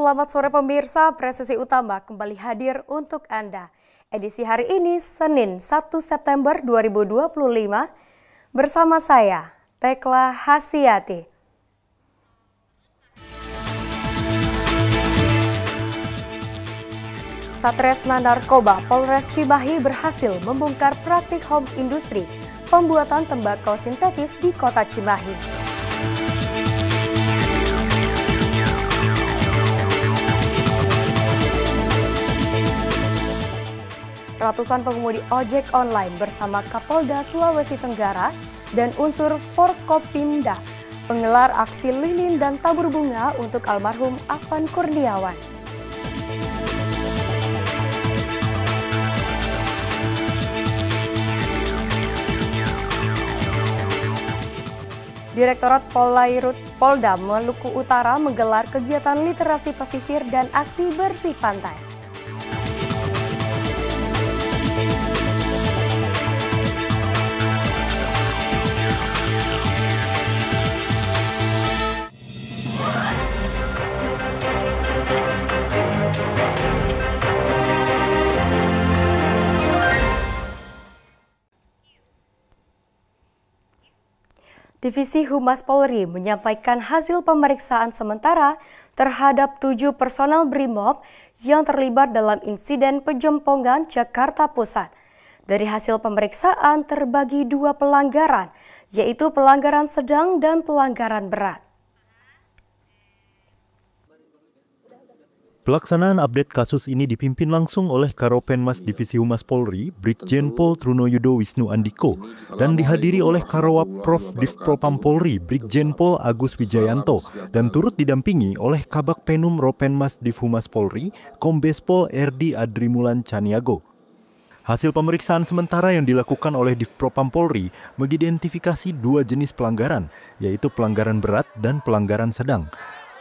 Selamat sore pemirsa, Presisi Utama kembali hadir untuk Anda. Edisi hari ini Senin 1 September 2025 bersama saya, Tekla Hasiyati. Satreskrim Narkoba Polres Cimahi berhasil membongkar praktik home industri pembuatan tembakau sintetis di kota Cimahi. Ratusan pengemudi ojek online bersama Kapolda Sulawesi Tenggara dan unsur Forkopimda menggelar aksi lilin dan tabur bunga untuk almarhum Afan Kurniawan. Direktorat Polairut Polda Maluku Utara menggelar kegiatan literasi pesisir dan aksi bersih pantai. Divisi Humas Polri menyampaikan hasil pemeriksaan sementara terhadap 7 personel BRIMOB yang terlibat dalam insiden pejompongan Jakarta Pusat. Dari hasil pemeriksaan terbagi 2 pelanggaran, yaitu pelanggaran sedang dan pelanggaran berat. Pelaksanaan update kasus ini dipimpin langsung oleh Karopenmas Divisi Humas Polri, Brigjen Pol Trunoyudo Wisnu Andiko, dan dihadiri oleh Karawap Prof Divpropam Polri, Brigjen Pol Agus Wijayanto, dan turut didampingi oleh Kabak Penum Ropenmas Div Humas Polri, Kombes Pol Erdi Adrimulan Caniago. Hasil pemeriksaan sementara yang dilakukan oleh Divpropam Polri mengidentifikasi 2 jenis pelanggaran, yaitu pelanggaran berat dan pelanggaran sedang.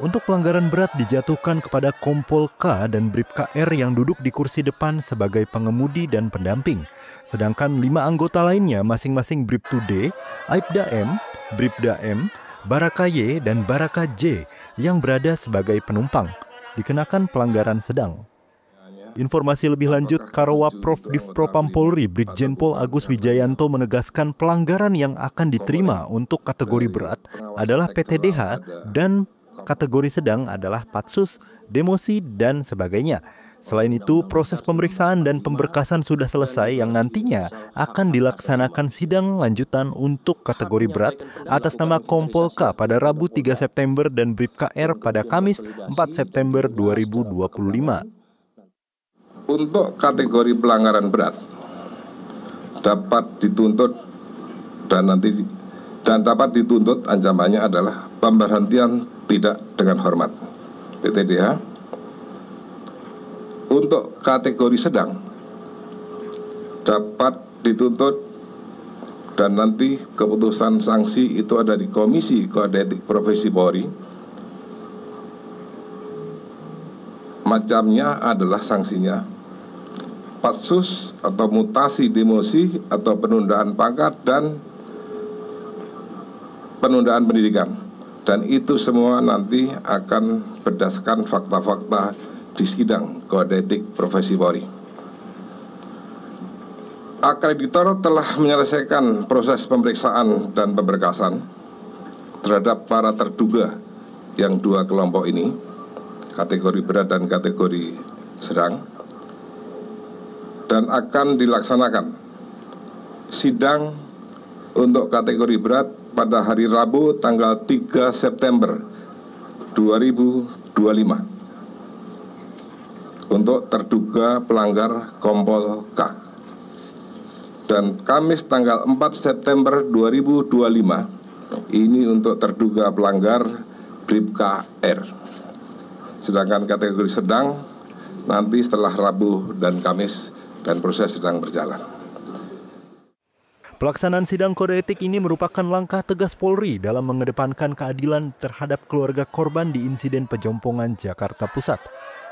Untuk pelanggaran berat dijatuhkan kepada Kompol K dan Brib KR yang duduk di kursi depan sebagai pengemudi dan pendamping. Sedangkan 5 anggota lainnya masing-masing Brib 2D, Aibda M, Bribda M, Baraka Y, dan Baraka J yang berada sebagai penumpang. Dikenakan pelanggaran sedang. Informasi lebih lanjut, Karawap Prof Divpropam Polri, Brigjen Pol Agus Wijayanto menegaskan pelanggaran yang akan diterima untuk kategori berat adalah PTDH dan kategori sedang adalah patsus, demosi, dan sebagainya. Selain itu, proses pemeriksaan dan pemberkasan sudah selesai yang nantinya akan dilaksanakan sidang lanjutan untuk kategori berat atas nama Kompol K pada Rabu 3 September dan Brib KR pada Kamis 4 September 2025. Untuk kategori pelanggaran berat dapat dituntut dan dapat dituntut ancamannya adalah pemberhentian tidak dengan hormat (PTDH). Untuk kategori sedang dapat dituntut dan nanti keputusan sanksi itu ada di Komisi Kode Etik Profesi Polri. Macamnya adalah sanksinya patsus atau mutasi demosi atau penundaan pangkat dan penundaan pendidikan. Dan itu semua nanti akan berdasarkan fakta-fakta di sidang Kode Etik Profesi Polri. Akreditor telah menyelesaikan proses pemeriksaan dan pemberkasan terhadap para terduga yang 2 kelompok ini, kategori berat dan kategori sedang, dan akan dilaksanakan sidang untuk kategori berat pada hari Rabu tanggal 3 September 2025 untuk terduga pelanggar Kompol K. Dan Kamis tanggal 4 September 2025 ini untuk terduga pelanggar Brib KR. Sedangkan kategori sedang nanti setelah Rabu dan Kamis dan proses sedang berjalan. Pelaksanaan sidang kode etik ini merupakan langkah tegas Polri dalam mengedepankan keadilan terhadap keluarga korban di insiden pejompongan Jakarta Pusat.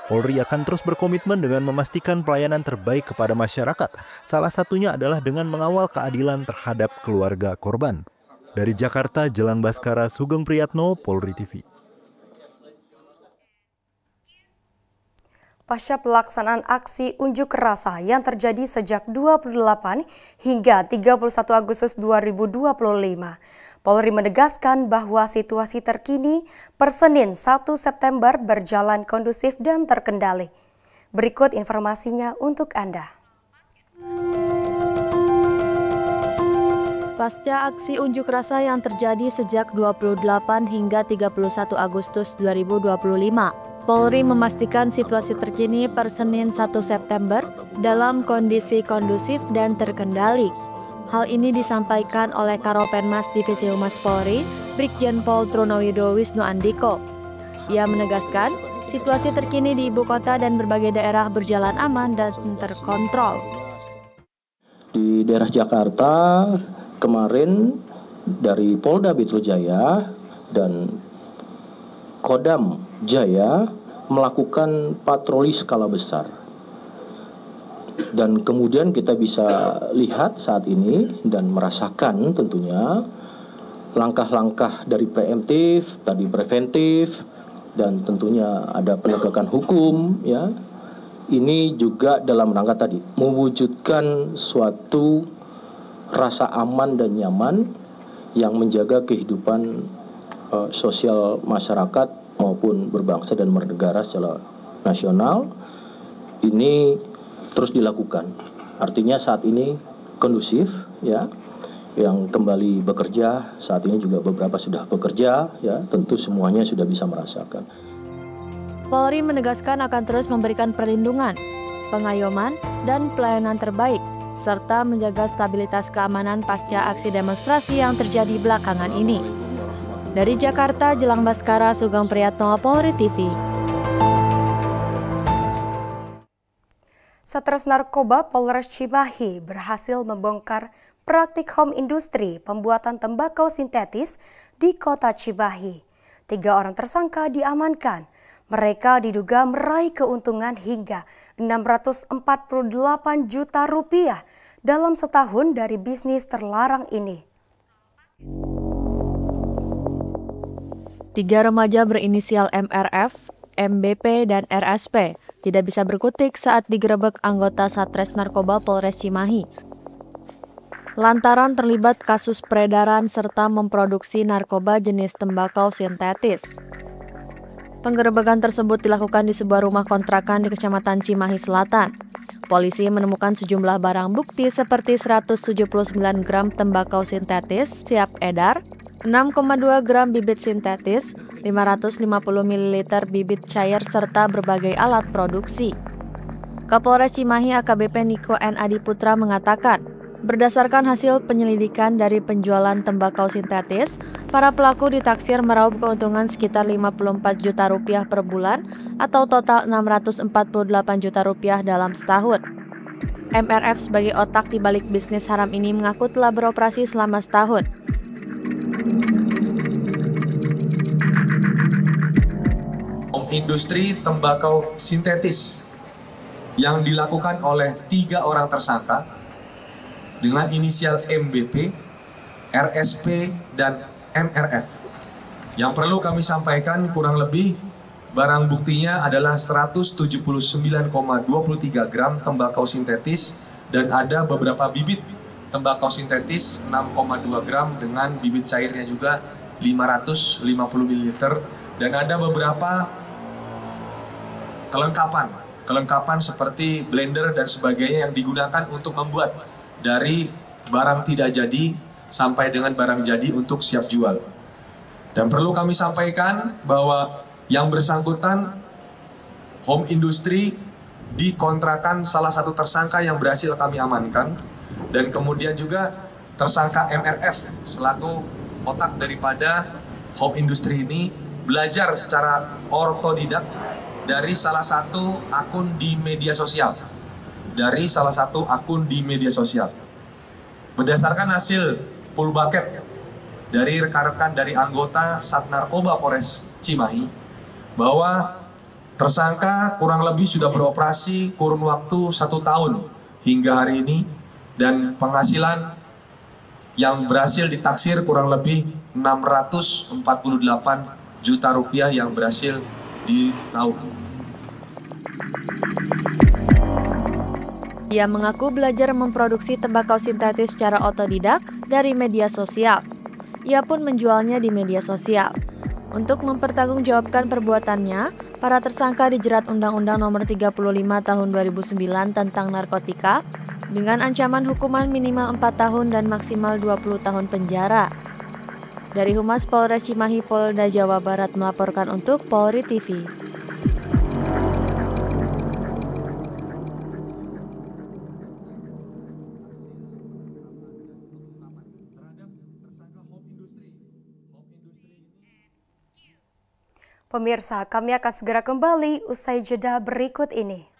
Polri akan terus berkomitmen dengan memastikan pelayanan terbaik kepada masyarakat. Salah satunya adalah dengan mengawal keadilan terhadap keluarga korban. Dari Jakarta, Jelang Baskara, Sugeng Priyatno, Polri TV. pasca pelaksanaan aksi unjuk rasa yang terjadi sejak 28 hingga 31 Agustus 2025. Polri menegaskan bahwa situasi terkini per Senin 1 September berjalan kondusif dan terkendali. Berikut informasinya untuk Anda. Pasca aksi unjuk rasa yang terjadi sejak 28 hingga 31 Agustus 2025, Polri memastikan situasi terkini per Senin 1 September dalam kondisi kondusif dan terkendali. Hal ini disampaikan oleh Karopenmas Divisi Humas Polri, Brigjen Pol Trunoyudo Wisnu Andiko. Ia menegaskan, situasi terkini di ibu kota dan berbagai daerah berjalan aman dan terkontrol. Di daerah Jakarta, kemarin dari Polda Metro Jaya dan Kodam Jaya melakukan patroli skala besar. Dan kemudian kita bisa lihat saat ini dan merasakan tentunya langkah-langkah dari preemptif, tadi preventif, dan tentunya ada penegakan hukum, ya. Ini juga dalam rangka tadi mewujudkan suatu rasa aman dan nyaman yang menjaga kehidupan sosial masyarakat maupun berbangsa dan bernegara secara nasional. Ini terus dilakukan. Artinya saat ini kondusif, ya, yang kembali bekerja saat ini juga beberapa sudah bekerja, ya, tentu semuanya sudah bisa merasakan. Polri menegaskan akan terus memberikan perlindungan, pengayoman, dan pelayanan terbaik, serta menjaga stabilitas keamanan pasca aksi demonstrasi yang terjadi belakangan ini. Dari Jakarta, Jelang Baskara, Sugeng Priyatno, Polri TV. Satres Narkoba Polres Cimahi berhasil membongkar praktik home industri pembuatan tembakau sintetis di kota Cimahi. 3 orang tersangka diamankan. Mereka diduga meraih keuntungan hingga 648 juta rupiah dalam setahun dari bisnis terlarang ini. 3 remaja berinisial MRF, MBP, dan RSP tidak bisa berkutik saat digerebek anggota Satres Narkoba Polres Cimahi lantaran terlibat kasus peredaran serta memproduksi narkoba jenis tembakau sintetis. Penggerebekan tersebut dilakukan di sebuah rumah kontrakan di Kecamatan Cimahi Selatan. Polisi menemukan sejumlah barang bukti seperti 179 gram tembakau sintetis siap edar, 6,2 gram bibit sintetis, 550 ml bibit cair, serta berbagai alat produksi. Kapolres Cimahi AKBP Niko N. Adiputra mengatakan, berdasarkan hasil penyelidikan dari penjualan tembakau sintetis, para pelaku ditaksir meraup keuntungan sekitar 54 juta rupiah per bulan atau total 648 juta rupiah dalam setahun. MRF sebagai otak di balik bisnis haram ini mengaku telah beroperasi selama setahun. Industri tembakau sintetis yang dilakukan oleh 3 orang tersangka dengan inisial MBP, RSP, dan MRF. Yang perlu kami sampaikan kurang lebih barang buktinya adalah 179,23 gram tembakau sintetis dan ada beberapa bibit tembakau sintetis 6,2 gram dengan bibit cairnya juga 550 ml dan ada beberapa kelengkapan seperti blender dan sebagainya yang digunakan untuk membuat dari barang tidak jadi sampai dengan barang jadi untuk siap jual. Dan perlu kami sampaikan bahwa yang bersangkutan home industry dikontrakan salah satu tersangka yang berhasil kami amankan, dan kemudian juga tersangka MRF selaku otak daripada home industry ini belajar secara otodidak dari salah satu akun di media sosial. Berdasarkan hasil full bucket dari rekan-rekan dari anggota Sat Narkoba Polres Cimahi, bahwa tersangka kurang lebih sudah beroperasi kurun waktu 1 tahun hingga hari ini, dan penghasilan yang berhasil ditaksir kurang lebih 648 juta rupiah yang berhasil diraup. Ia mengaku belajar memproduksi tembakau sintetis secara otodidak dari media sosial. Ia pun menjualnya di media sosial. Untuk mempertanggungjawabkan perbuatannya, para tersangka dijerat Undang-Undang Nomor 35 Tahun 2009 tentang narkotika dengan ancaman hukuman minimal 4 tahun dan maksimal 20 tahun penjara. Dari Humas Polres Cimahi Polda Jawa Barat melaporkan untuk Polri TV. Pemirsa, kami akan segera kembali usai jeda berikut ini.